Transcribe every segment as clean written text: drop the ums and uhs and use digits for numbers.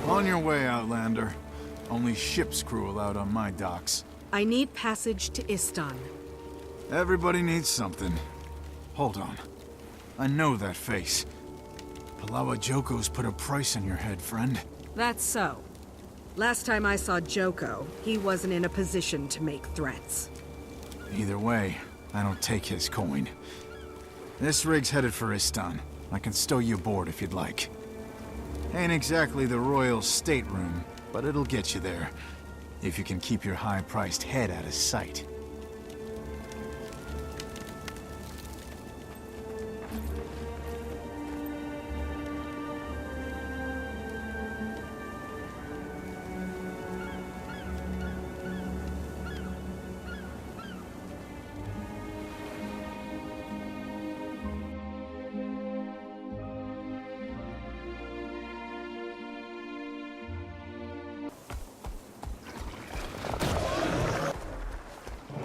On your way, Outlander. Only ship's crew allowed on my docks. I need passage to Istan. Everybody needs something. Hold on. I know that face. Palawa Joko's put a price on your head, friend. That's so. Last time I saw Joko, he wasn't in a position to make threats. Either way, I don't take his coin. This rig's headed for Istan. I can stow you aboard if you'd like. Ain't exactly the royal stateroom, but it'll get you there. If you can keep your high-priced head out of sight.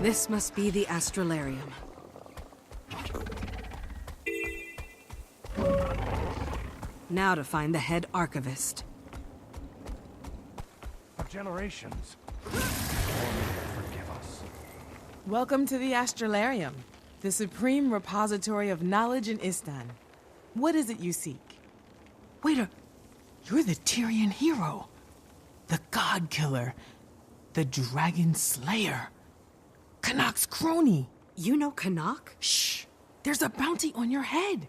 This must be the Astralarium. Now to find the head archivist. For generations. Forgive us. Welcome to the Astralarium, the supreme repository of knowledge in Istan. What is it you seek? You're the Tyrian hero. The God Killer. The Dragon Slayer. Kanak's crony. You know Kanak? Shh! There's a bounty on your head.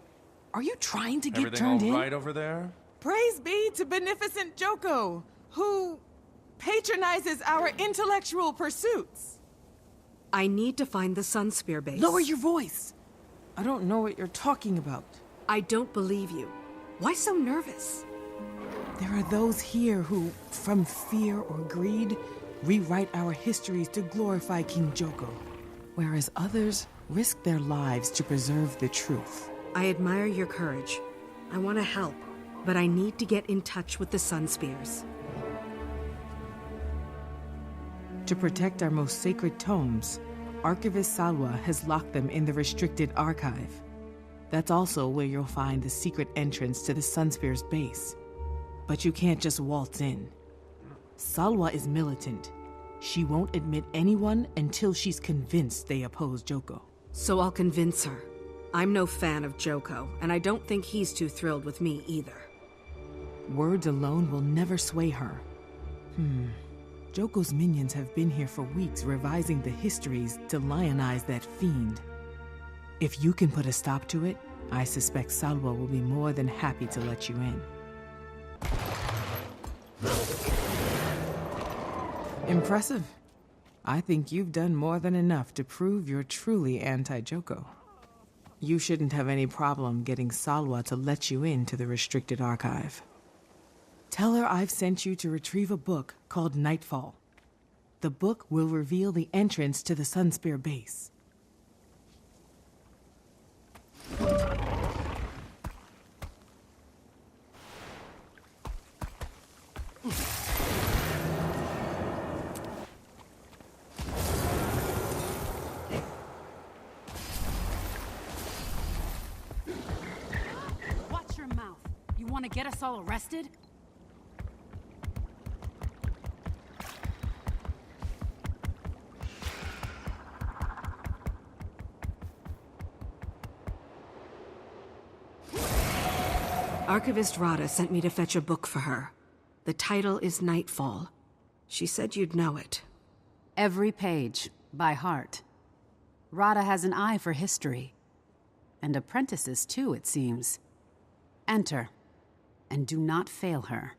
Are you trying to get Everything turned in? all right over there? Praise be to beneficent Joko, who patronizes our intellectual pursuits. I need to find the Sunspear base. Lower your voice. I don't know what you're talking about. I don't believe you. Why so nervous? There are those here who, from fear or greed, rewrite our histories to glorify King Joko, whereas others risk their lives to preserve the truth. I admire your courage. I want to help, but I need to get in touch with the Sunspears. To protect our most sacred tomes, Archivist Salwa has locked them in the restricted archive. That's also where you'll find the secret entrance to the Sunspear's base. But you can't just waltz in. Salwa is militant. She won't admit anyone until she's convinced they oppose Joko. So I'll convince her. I'm no fan of Joko, and I don't think he's too thrilled with me either. Words alone will never sway her. Joko's minions have been here for weeks revising the histories to lionize that fiend. If you can put a stop to it, I suspect Salwa will be more than happy to let you in. Impressive. I think you've done more than enough to prove you're truly anti-Joko. You shouldn't have any problem getting Salwa to let you into the restricted archive. Tell her I've sent you to retrieve a book called Nightfall. The book will reveal the entrance to the Sunspear base. Watch your mouth. You want to get us all arrested? Archivist Radha sent me to fetch a book for her. The title is Nightfall. She said you'd know it. Every page, by heart. Radha has an eye for history. And apprentices, too, it seems. Enter, and do not fail her.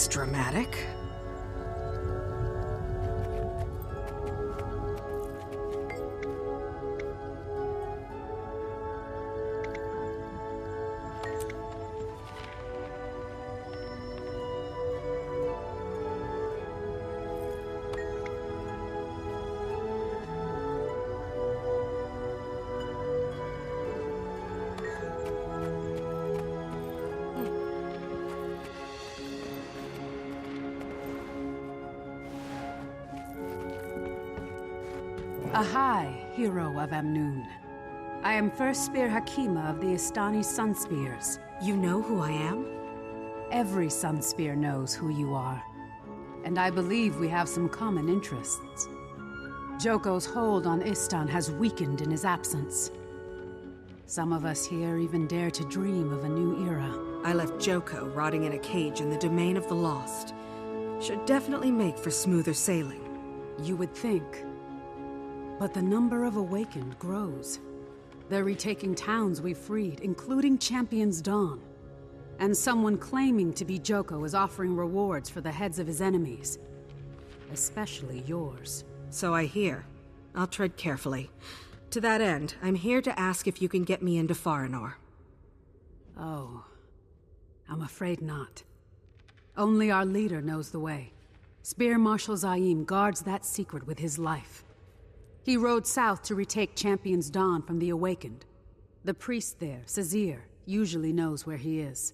That's dramatic. Ahai, hero of Amnoon. I am First Spear Hakima of the Istani Sun Spears. You know who I am? Every Sun Spear knows who you are. And I believe we have some common interests. Joko's hold on Istan has weakened in his absence. Some of us here even dare to dream of a new era. I left Joko rotting in a cage in the domain of the lost. Should definitely make for smoother sailing. You would think. But the number of awakened grows. They're retaking towns we freed, including Champion's Dawn. And someone claiming to be Joko is offering rewards for the heads of his enemies. Especially yours. So I hear. I'll tread carefully. To that end, I'm here to ask if you can get me into Farinor. Oh. I'm afraid not. Only our leader knows the way. Spear Marshal Zaim guards that secret with his life. He rode south to retake Champion's Dawn from the Awakened. The priest there, Sazir, usually knows where he is.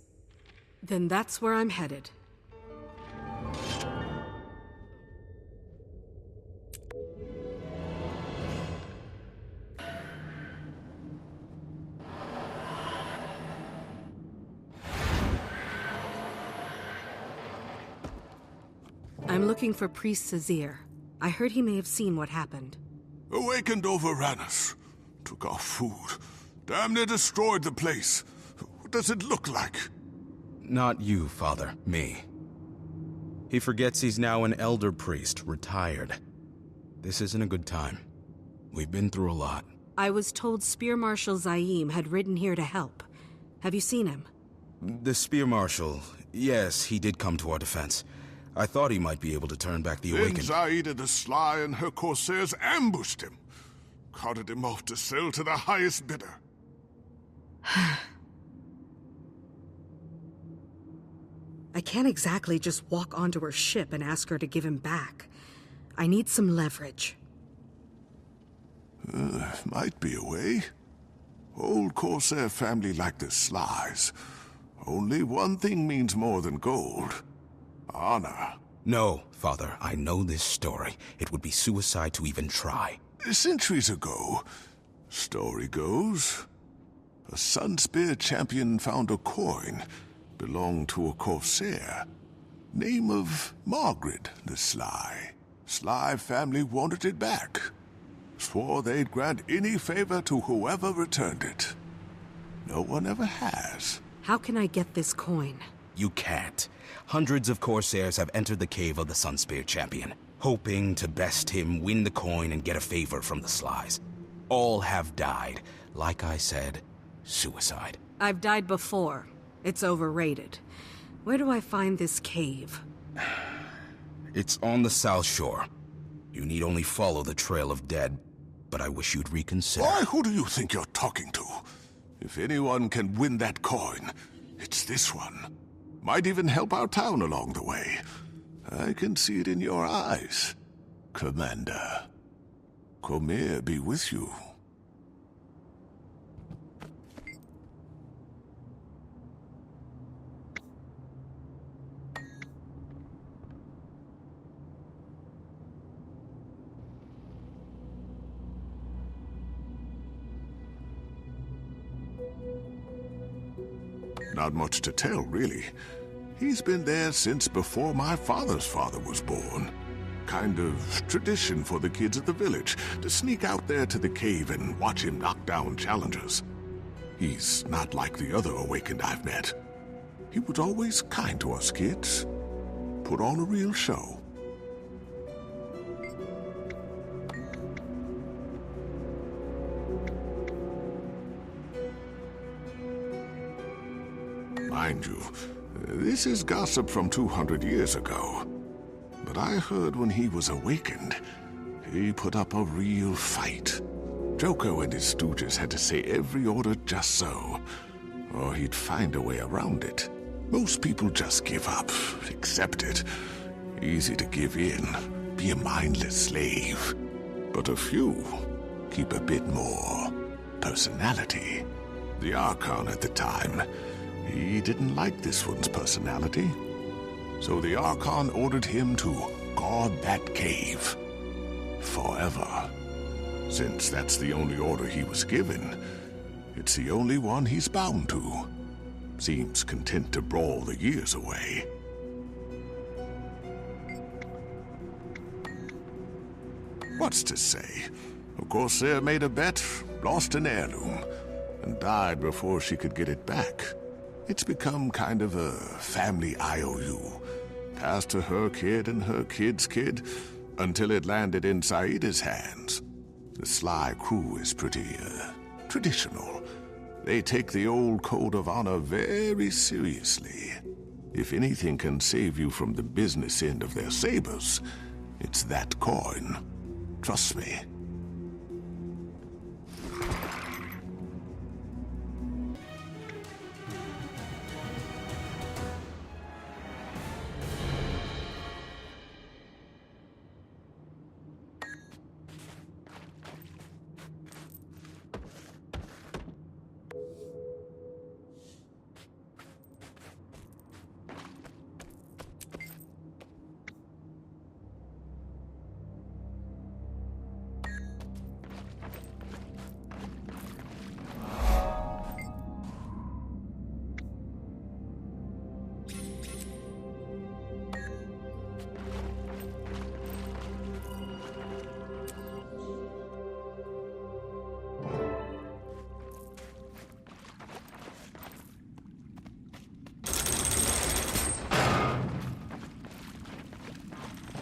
Then that's where I'm headed. I'm looking for Priest Sazir. I heard he may have seen what happened. Awakened overran us. Took our food. Damn near destroyed the place. What does it look like? Not you, Father. Me. He forgets he's now an elder priest, retired. This isn't a good time. We've been through a lot. I was told Spear Marshal Zaim had ridden here to help. Have you seen him? The Spear Marshal, yes, he did come to our defense. I thought he might be able to turn back the Then Awakened. Zaida the Sly and her corsairs ambushed him. Carted him off to sell to the highest bidder. I can't exactly just walk onto her ship and ask her to give him back. I need some leverage. Might be a way. Old corsair family like the Slies. Only one thing means more than gold. Honor. No, Father, I know this story. It would be suicide to even try. Centuries ago, story goes, a Sunspear champion found a coin belonged to a corsair. Name of Margaret the Sly. Sly family wanted it back. Swore they'd grant any favor to whoever returned it. No one ever has. How can I get this coin? You can't. Hundreds of corsairs have entered the cave of the Sunspear champion, hoping to best him, win the coin, and get a favor from the Slies. All have died. Like I said, suicide. I've died before. It's overrated. Where do I find this cave? It's on the south shore. You need only follow the trail of dead, but I wish you'd reconsider. Why, who do you think you're talking to? If anyone can win that coin, it's this one. Might even help our town along the way. I can see it in your eyes, Commander. Comer be with you. Not much to tell, really. He's been there since before my father's father was born. Kind of tradition for the kids of the village to sneak out there to the cave and watch him knock down challengers. He's not like the other Awakened I've met. He was always kind to us kids. Put on a real show. Mind you, This is gossip from 200 years ago. But I heard when he was awakened, he put up a real fight. Joko and his stooges had to say every order just so, or he'd find a way around it. Most people just give up, accept it. Easy to give in, be a mindless slave. But a few keep a bit more personality. The Archon at the time, he didn't like this one's personality. So the Archon ordered him to guard that cave. Forever. Since that's the only order he was given, it's the only one he's bound to. Seems content to brawl the years away. What's to say? A Corsair made a bet, lost an heirloom, and died before she could get it back. It's become kind of a family IOU. Passed to her kid and her kid's kid, until it landed in Saida's hands. The Sly crew is pretty, traditional. They take the old code of honor very seriously. If anything can save you from the business end of their sabers, it's that coin. Trust me.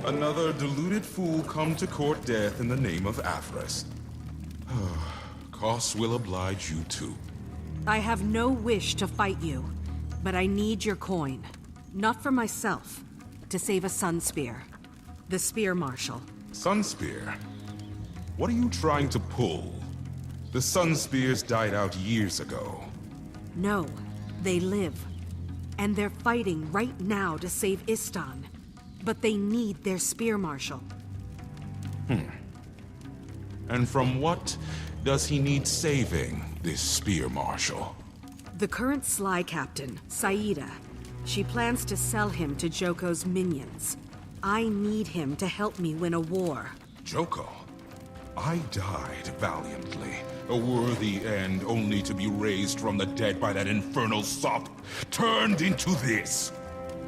Another deluded fool come to court death in the name of avarice. Costs will oblige you too. I have no wish to fight you, but I need your coin. Not for myself, to save a Sun Spear. The Spear Marshal. Sun Spear? What are you trying to pull? The Sun Spears died out years ago. No, they live. And they're fighting right now to save Istan. But they need their Spear Marshal. And from what does he need saving, this Spear Marshal? The current Sly Captain, Saida. She plans to sell him to Joko's minions. I need him to help me win a war. Joko? I died valiantly. A worthy end only to be raised from the dead by that infernal sop. Turned into this.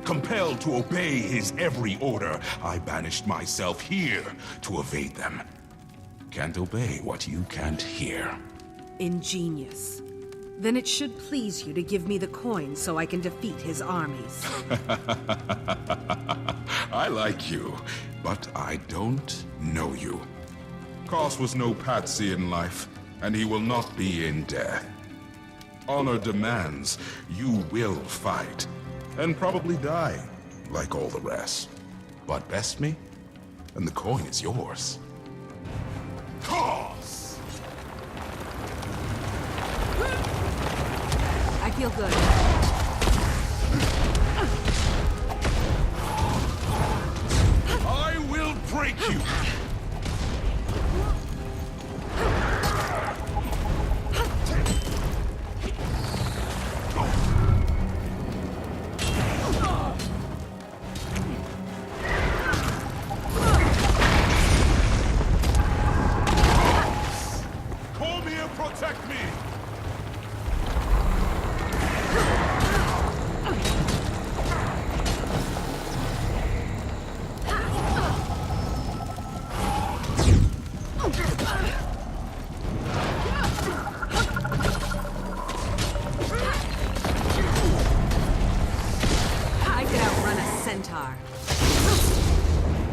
Compelled to obey his every order, I banished myself here to evade them. Can't obey what you can't hear. Ingenious. Then it should please you to give me the coin so I can defeat his armies. I like you, but I don't know you. Koss was no patsy in life, and he will not be in death. Honor demands you will fight. And probably die, like all the rest. But best me, and the coin is yours. Toss! I feel good. I will break you! Protect me! I could outrun a centaur.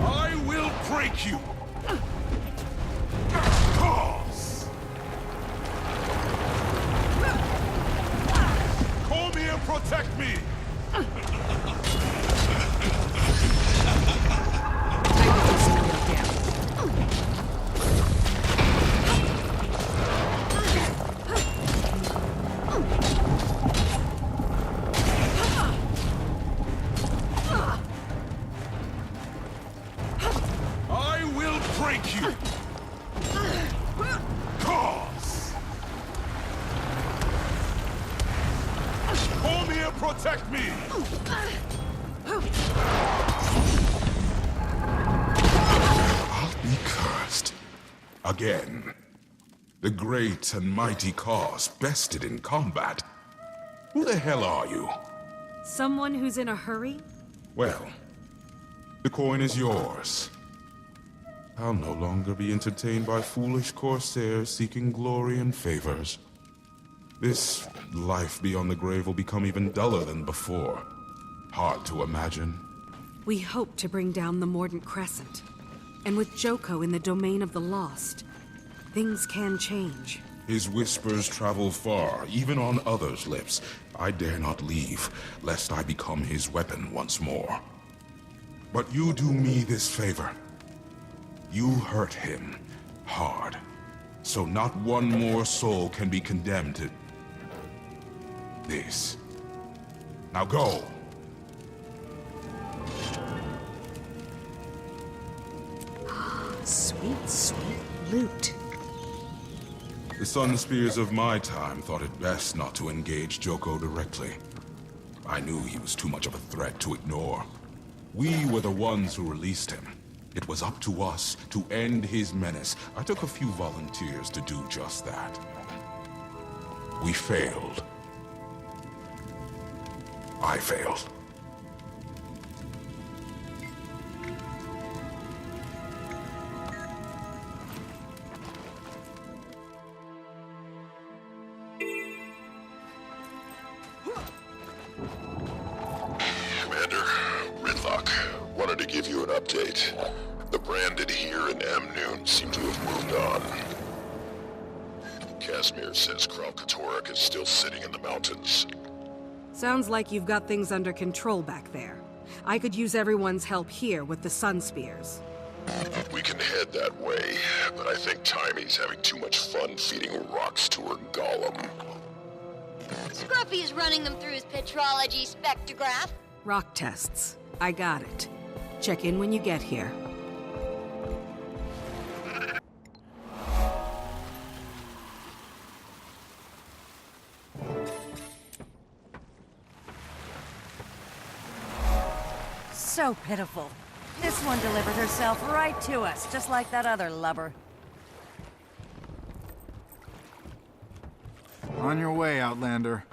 I will break you! Toss! Call me and protect me! break you! Cause! Mjolnir, protect me! I'll be cursed. Again. The great and mighty cause bested in combat. Who the hell are you? Someone who's in a hurry? Well, the coin is yours. I'll no longer be entertained by foolish corsairs seeking glory and favors. This life beyond the grave will become even duller than before. Hard to imagine. We hope to bring down the Mordant Crescent. And with Joko in the domain of the lost, things can change. His whispers travel far, even on others' lips. I dare not leave, lest I become his weapon once more. But you do me this favor. You hurt him hard, so not one more soul can be condemned to this. Now go! Sweet, sweet loot. The Sun Spears of my time thought it best not to engage Joko directly. I knew he was too much of a threat to ignore. We were the ones who released him. It was up to us to end his menace. I took a few volunteers to do just that. We failed. I failed. Wanted to give you an update. The branded here in Amnoon seem to have moved on. Casimir says Kralkatorok is still sitting in the mountains. Sounds like you've got things under control back there. I could use everyone's help here with the Sun Spears. We can head that way, but I think Timey's having too much fun feeding rocks to her golem. Scruffy is running them through his petrology spectrograph. Rock tests. I got it. Check in when you get here. So pitiful. This one delivered herself right to us, just like that other lubber. On your way, Outlander.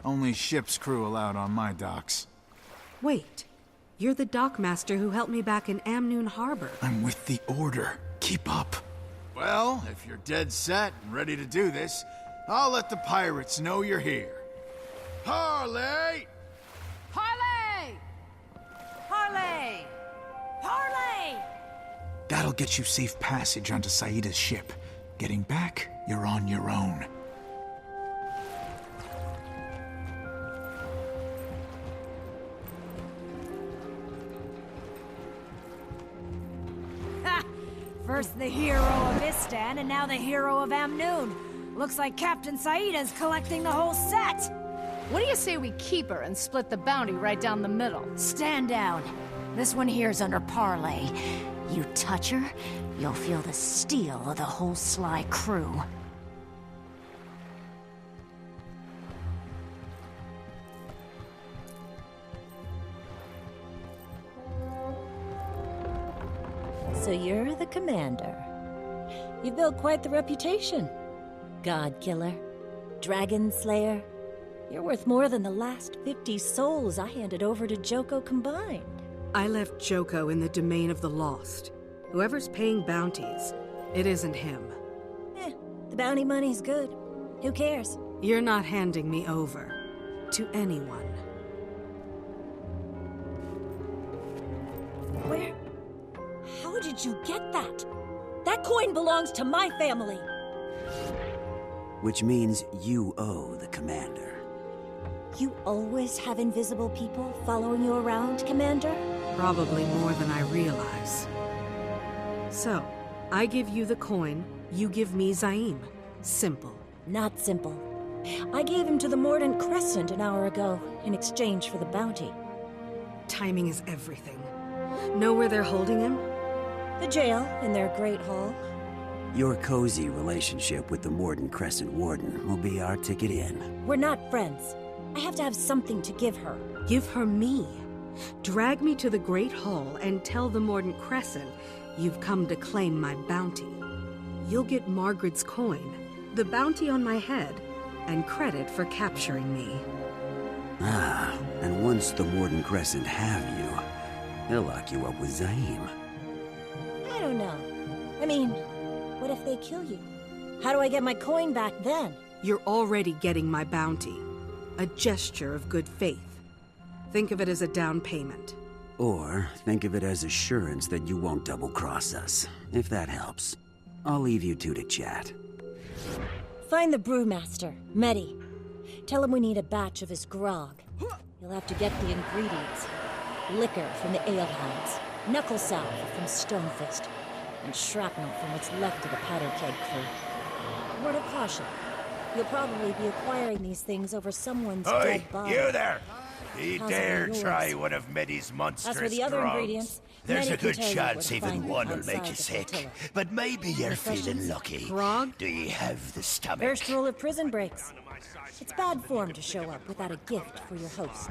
Only ship's crew allowed on my docks. Wait. You're the dockmaster who helped me back in Amnoon Harbor. I'm with the Order. Keep up. Well, if you're dead set and ready to do this, I'll let the pirates know you're here. Harley! Harley! Harley! Harley! That'll get you safe passage onto Saida's ship. Getting back, you're on your own. First the hero of Istan, and now the hero of Amnoon. Looks like Captain Saida's collecting the whole set! What do you say we keep her and split the bounty right down the middle? Stand down. This one here's under parley. You touch her, you'll feel the steel of the whole sly crew. So you're the commander. You've built quite the reputation. God Killer, Dragon Slayer. You're worth more than the last 50 souls I handed over to Joko combined. I left Joko in the domain of the lost. Whoever's paying bounties, it isn't him. The bounty money's good. Who cares? You're not handing me over to anyone. Where? How did you get that? That coin belongs to my family. Which means you owe the commander. You always have invisible people following you around, Commander? Probably more than I realize. So, I give you the coin, you give me Zaim. Simple. Not simple. I gave him to the Mordant Crescent an hour ago, in exchange for the bounty. Timing is everything. Know where they're holding him? The jail in their great hall. Your cozy relationship with the Morden Crescent Warden will be our ticket in. We're not friends. I have to have something to give her. Give her me. Drag me to the Great Hall and tell the Morden Crescent you've come to claim my bounty. You'll get Margaret's coin, the bounty on my head, and credit for capturing me. Ah, and once the Morden Crescent have you, they'll lock you up with Zaim. I don't know. I mean, what if they kill you? How do I get my coin back then? You're already getting my bounty. A gesture of good faith. Think of it as a down payment. Or think of it as assurance that you won't double-cross us, if that helps. I'll leave you two to chat. Find the brewmaster, Mehdi. Tell him we need a batch of his grog. You'll have to get the ingredients. Liquor from the alehounds, knuckle salve from Stonefist, and shrapnel from what's left of the powder keg crew. Word of caution. You'll probably be acquiring these things over someone's dead body. You there! You How's dare yours? try one of Medi's monstrous As for the other drugs. ingredients, There's Mehdi a good can tell you chance where to even find one them will make you outside the sick. flotilla. But maybe you're Any feeling questions? lucky. Grog? Do you have the stomach? First rule of prison breaks. It's bad form to show up without a gift for your host.